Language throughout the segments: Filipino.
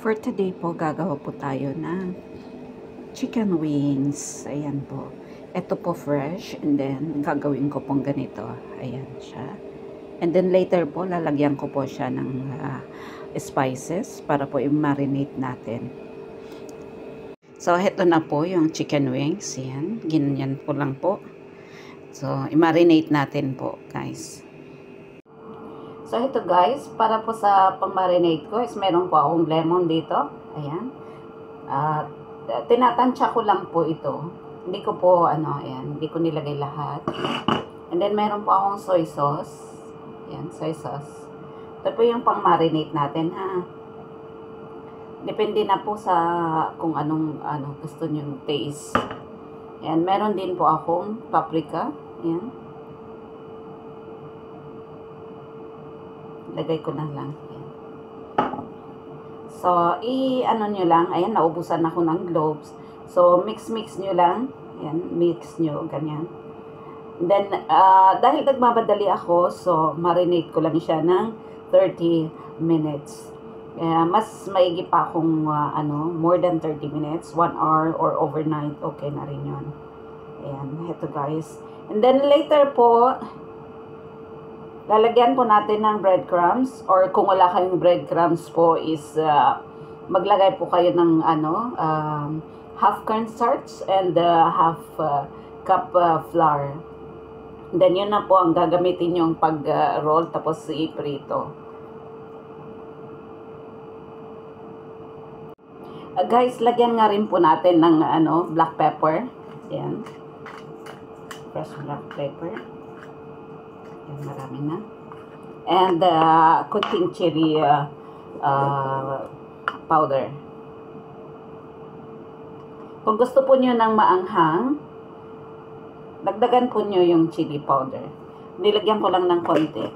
For today po, gagawa po tayo ng chicken wings. Ayan po. Ito po fresh. And then, gagawin ko pong ganito. Ayan siya. And then later po, lalagyan ko po siya ng spices para po i-marinate natin. So, ito na po yung chicken wings. Ayan. Ganyan po lang po. So, i-marinate natin po, guys. So, ito guys, para po sa pang-marinate ko is meron po akong lemon dito. Ayan. Tinatansya ko lang po ito. Hindi ko po, ayan, hindi ko nilagay lahat. And then, meron po akong soy sauce. Ayan, soy sauce. Ito po yung pang-marinate natin, ha. Depende na po sa kung anong gusto nyo taste. Ayan, meron din po akong paprika. Ayan. Lagay ko na lang. Ayan. So, nyo lang. Ayan, naubusan ako ng gloves. So, mix nyo lang. Ayan, mix nyo. Ganyan. Then, dahil nagmamadali ako, so, marinate ko lang siya ng 30 minutes. Mas maigi pa akong, more than 30 minutes. 1 hour or overnight. Okay na rin yun. Ayan, ito guys. And then, later po, lalagyan po natin ng breadcrumbs, or kung wala kayong breadcrumbs po is maglagay po kayo ng half cornstarch and half cup flour. Then yun na po ang gagamitin yung pag-roll tapos i-prito. Guys, lagyan nga rin po natin ng black pepper. Ayan. Fresh black pepper. Marami na. And kunting chili powder. Kung gusto po nyo ng maanghang, dagdagan po nyo yung chili powder. Nilagyan ko lang ng konti.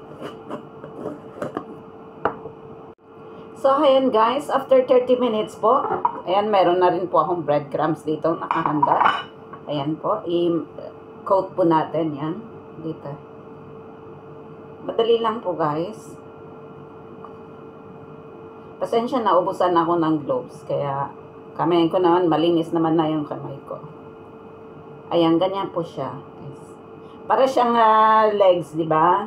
So, ayan guys, after 30 minutes po, ayan, meron na rin po akong breadcrumbs dito, nakahanda. Ayan po, i-coat po natin yan dito. Madali lang po guys. Pasensya na, ubusan ako ng gloves. Kaya kamay ko naman, malinis naman na yung kamay ko. Ayan, ganyan po siya. Guys. Para siyang legs, di ba?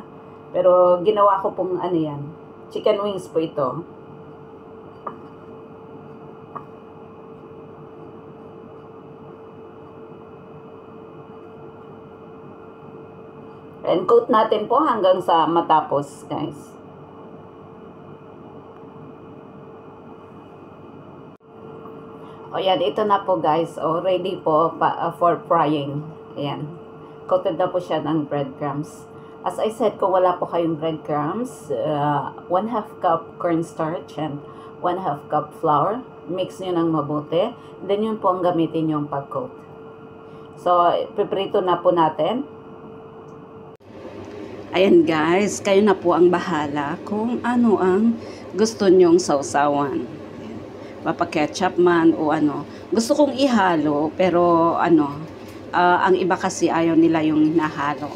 Pero ginawa ko pong yan. Chicken wings po ito. And coat natin po hanggang sa matapos, guys. O yan, ito na po guys. O, ready po for frying. Ayan. Coated na po siya ng breadcrumbs. As I said, kung wala po kayong breadcrumbs, 1/2 cup cornstarch and 1/2 cup flour. Mix nyo ng mabuti. Then yun po ang gamitin yung pag-coat. So, piprito na po natin. Ayan guys, kayo na po ang bahala kung ano ang gusto nyong sausawan. Papa-ketchup man o ano. Gusto kong ihalo pero ang iba kasi ayaw nila yung hinahalo.